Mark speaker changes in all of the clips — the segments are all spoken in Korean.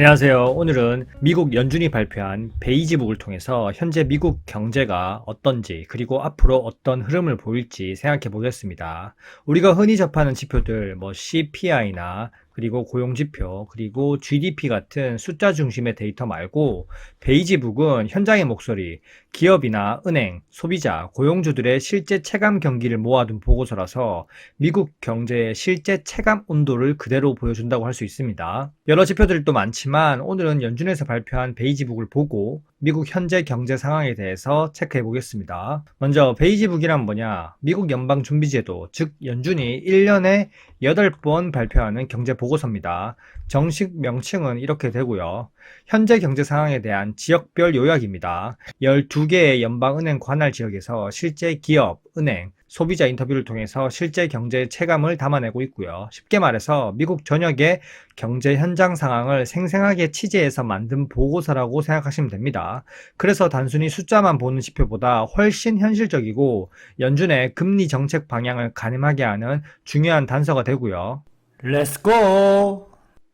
Speaker 1: 안녕하세요. 오늘은 미국 연준이 발표한 베이지북을 통해서 현재 미국 경제가 어떤지 그리고 앞으로 어떤 흐름을 보일지 생각해 보겠습니다. 우리가 흔히 접하는 지표들 CPI나 그리고 고용지표 그리고 GDP 같은 숫자 중심의 데이터 말고 베이지북은 현장의 목소리, 기업이나 은행, 소비자, 고용주들의 실제 체감 경기를 모아둔 보고서라서 미국 경제의 실제 체감 온도를 그대로 보여준다고 할 수 있습니다. 여러 지표들도 많지만 오늘은 연준에서 발표한 베이지북을 보고 미국 현재 경제 상황에 대해서 체크해 보겠습니다. 먼저 베이지북이란 뭐냐? 미국 연방준비제도, 즉 연준이 1년에 8번 발표하는 경제 보고서입니다. 정식 명칭은 이렇게 되고요. 현재 경제 상황에 대한 지역별 요약입니다. 12개의 연방은행 관할 지역에서 실제 기업, 은행, 소비자 인터뷰를 통해서 실제 경제 체감을 담아내고 있고요. 쉽게 말해서 미국 전역의 경제 현장 상황을 생생하게 취재해서 만든 보고서라고 생각하시면 됩니다. 그래서 단순히 숫자만 보는 지표보다 훨씬 현실적이고 연준의 금리 정책 방향을 가늠하게 하는 중요한 단서가 되고요. 렛츠고!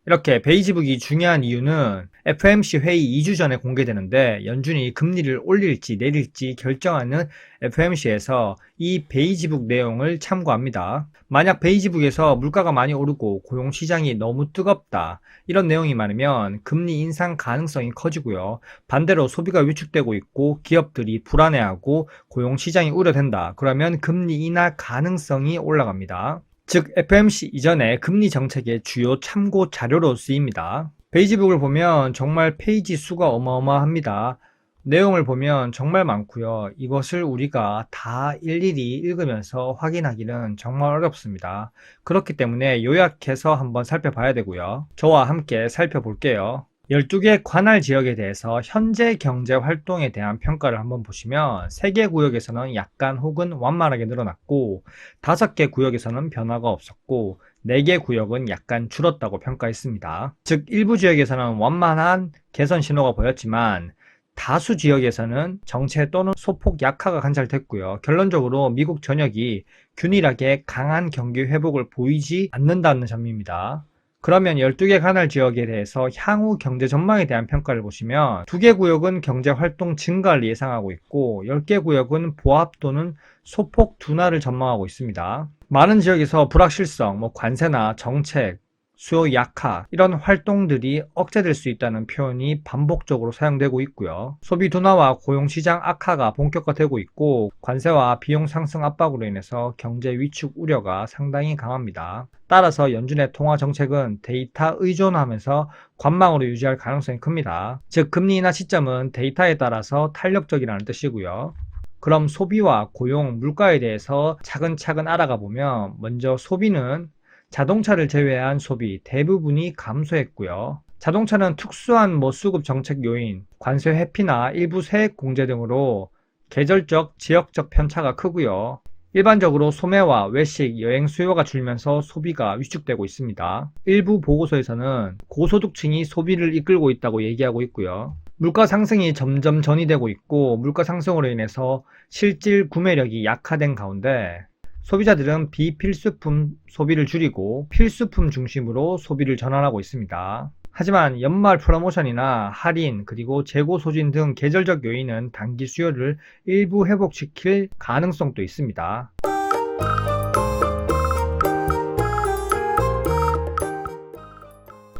Speaker 1: 이렇게 베이지북이 중요한 이유는 FOMC 회의 2주 전에 공개되는데 연준이 금리를 올릴지 내릴지 결정하는 FOMC에서 이 베이지북 내용을 참고합니다. 만약 베이지북에서 물가가 많이 오르고 고용시장이 너무 뜨겁다 이런 내용이 많으면 금리 인상 가능성이 커지고요. 반대로 소비가 위축되고 있고 기업들이 불안해하고 고용시장이 우려된다. 그러면 금리 인하 가능성이 올라갑니다. 즉 FOMC 이전에 금리 정책의 주요 참고 자료로 쓰입니다. 베이지북을 보면 정말 페이지 수가 어마어마합니다. 내용을 보면 정말 많고요. 이것을 우리가 다 일일이 읽으면서 확인하기는 정말 어렵습니다. 그렇기 때문에 요약해서 한번 살펴봐야 되고요. 저와 함께 살펴볼게요. 12개 관할 지역에 대해서 현재 경제 활동에 대한 평가를 한번 보시면 3개 구역에서는 약간 혹은 완만하게 늘어났고 5개 구역에서는 변화가 없었고 4개 구역은 약간 줄었다고 평가했습니다. 즉 일부 지역에서는 완만한 개선 신호가 보였지만 다수 지역에서는 정체 또는 소폭 약화가 관찰됐고요. 결론적으로 미국 전역이 균일하게 강한 경기 회복을 보이지 않는다는 점입니다. 그러면 12개 관할 지역에 대해서 향후 경제 전망에 대한 평가를 보시면 2개 구역은 경제 활동 증가를 예상하고 있고 10개 구역은 보합 또는 소폭 둔화를 전망하고 있습니다. 많은 지역에서 불확실성, 관세나 정책, 수요 약화 이런 활동들이 억제될 수 있다는 표현이 반복적으로 사용되고 있고요. 소비 둔화와 고용시장 악화가 본격화되고 있고 관세와 비용 상승 압박으로 인해서 경제 위축 우려가 상당히 강합니다. 따라서 연준의 통화 정책은 데이터 의존하면서 관망으로 유지할 가능성이 큽니다. 즉 금리 인하 시점은 데이터에 따라서 탄력적이라는 뜻이고요. 그럼 소비와 고용, 물가에 대해서 차근차근 알아가 보면 먼저 소비는 자동차를 제외한 소비 대부분이 감소했고요. 자동차는 특수한 수급 정책 요인, 관세 회피나 일부 세액 공제 등으로 계절적, 지역적 편차가 크고요. 일반적으로 소매와 외식, 여행 수요가 줄면서 소비가 위축되고 있습니다. 일부 보고서에서는 고소득층이 소비를 이끌고 있다고 얘기하고 있고요. 물가 상승이 점점 전이되고 있고 물가 상승으로 인해서 실질 구매력이 약화된 가운데 소비자들은 비필수품 소비를 줄이고 필수품 중심으로 소비를 전환하고 있습니다. 하지만 연말 프로모션이나 할인 그리고 재고 소진 등 계절적 요인은 단기 수요를 일부 회복시킬 가능성도 있습니다.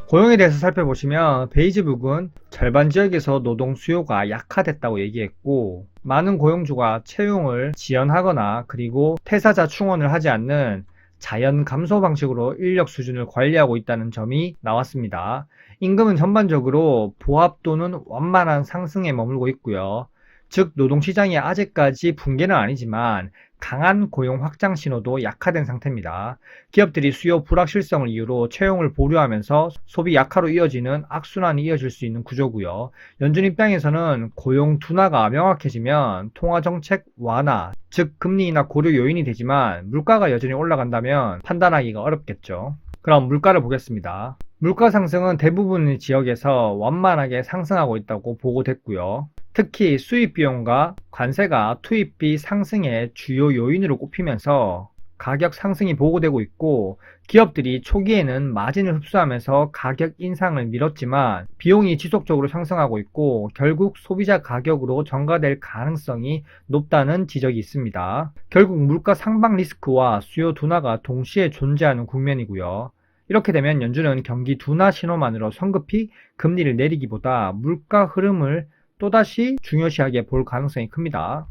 Speaker 1: 고용에 대해서 살펴보시면 베이지북은 절반 지역에서 노동 수요가 약화됐다고 얘기했고 많은 고용주가 채용을 지연하거나 그리고 퇴사자 충원을 하지 않는 자연 감소 방식으로 인력 수준을 관리하고 있다는 점이 나왔습니다. 임금은 전반적으로 보합 또는 완만한 상승에 머물고 있고요. 즉 노동시장이 아직까지 붕괴는 아니지만 강한 고용 확장 신호도 약화된 상태입니다. 기업들이 수요 불확실성을 이유로 채용을 보류하면서 소비 약화로 이어지는 악순환이 이어질 수 있는 구조고요. 연준 입장에서는 고용 둔화가 명확해지면 통화정책 완화, 즉 금리 인하 고려 요인이 되지만 물가가 여전히 올라간다면 판단하기가 어렵겠죠. 그럼 물가를 보겠습니다. 물가 상승은 대부분의 지역에서 완만하게 상승하고 있다고 보고됐고요. 특히 수입 비용과 관세가 투입비 상승의 주요 요인으로 꼽히면서 가격 상승이 보고되고 있고 기업들이 초기에는 마진을 흡수하면서 가격 인상을 미뤘지만 비용이 지속적으로 상승하고 있고 결국 소비자 가격으로 전가될 가능성이 높다는 지적이 있습니다. 결국 물가 상방 리스크와 수요 둔화가 동시에 존재하는 국면이고요. 이렇게 되면 연준은 경기 둔화 신호만으로 성급히 금리를 내리기보다 물가 흐름을 또다시 중요시하게 볼 가능성이 큽니다.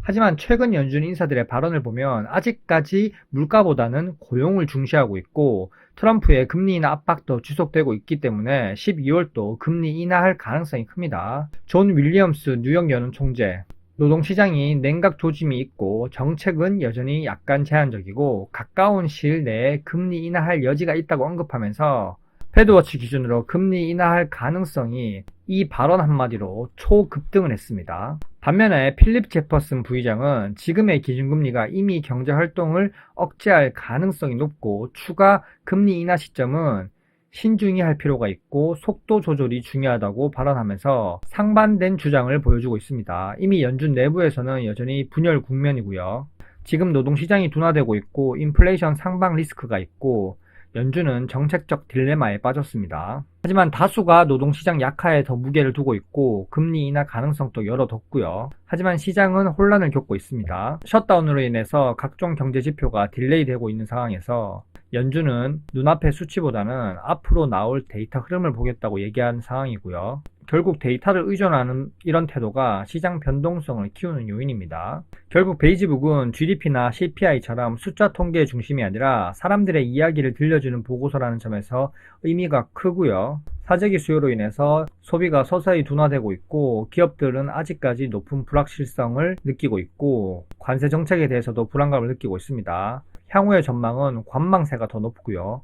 Speaker 1: 하지만 최근 연준 인사들의 발언을 보면 아직까지 물가보다는 고용을 중시하고 있고 트럼프의 금리 인하 압박도 지속되고 있기 때문에 12월도 금리 인하할 가능성이 큽니다. 존 윌리엄스 뉴욕 연은 총재, 노동시장이 냉각 조짐이 있고 정책은 여전히 약간 제한적이고 가까운 시일 내에 금리 인하할 여지가 있다고 언급하면서 패드워치 기준으로 금리 인하할 가능성이 이 발언 한마디로 초급등을 했습니다. 반면에 필립 제퍼슨 부의장은 지금의 기준금리가 이미 경제활동을 억제할 가능성이 높고 추가 금리 인하 시점은 신중히 할 필요가 있고 속도 조절이 중요하다고 발언하면서 상반된 주장을 보여주고 있습니다. 이미 연준 내부에서는 여전히 분열 국면이고요. 지금 노동시장이 둔화되고 있고 인플레이션 상방 리스크가 있고 연준은 정책적 딜레마에 빠졌습니다. 하지만 다수가 노동시장 약화에 더 무게를 두고 있고 금리 인하 가능성도 열어뒀고요. 하지만 시장은 혼란을 겪고 있습니다. 셧다운으로 인해서 각종 경제 지표가 딜레이되고 있는 상황에서 연준은 눈앞의 수치보다는 앞으로 나올 데이터 흐름을 보겠다고 얘기한 상황이고요. 결국 데이터를 의존하는 이런 태도가 시장 변동성을 키우는 요인입니다. 결국 베이지북은 GDP나 CPI처럼 숫자 통계 중심이 아니라 사람들의 이야기를 들려주는 보고서라는 점에서 의미가 크고요. 사재기 수요로 인해서 소비가 서서히 둔화되고 있고 기업들은 아직까지 높은 불확실성을 느끼고 있고 관세 정책에 대해서도 불안감을 느끼고 있습니다. 향후의 전망은 관망세가 더 높고요.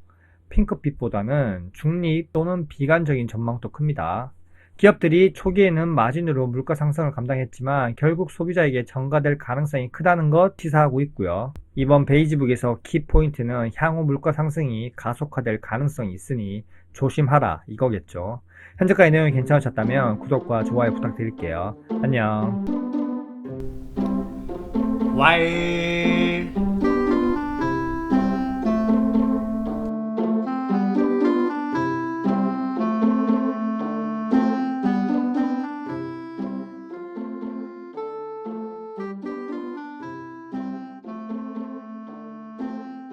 Speaker 1: 핑크빛보다는 중립 또는 비관적인 전망도 큽니다. 기업들이 초기에는 마진으로 물가 상승을 감당했지만 결국 소비자에게 전가될 가능성이 크다는 것 시사하고 있고요. 이번 베이지북에서 키포인트는 향후 물가 상승이 가속화될 가능성이 있으니 조심하라 이거겠죠. 현재까지 내용이 괜찮으셨다면 구독과 좋아요 부탁드릴게요. 안녕.
Speaker 2: 와일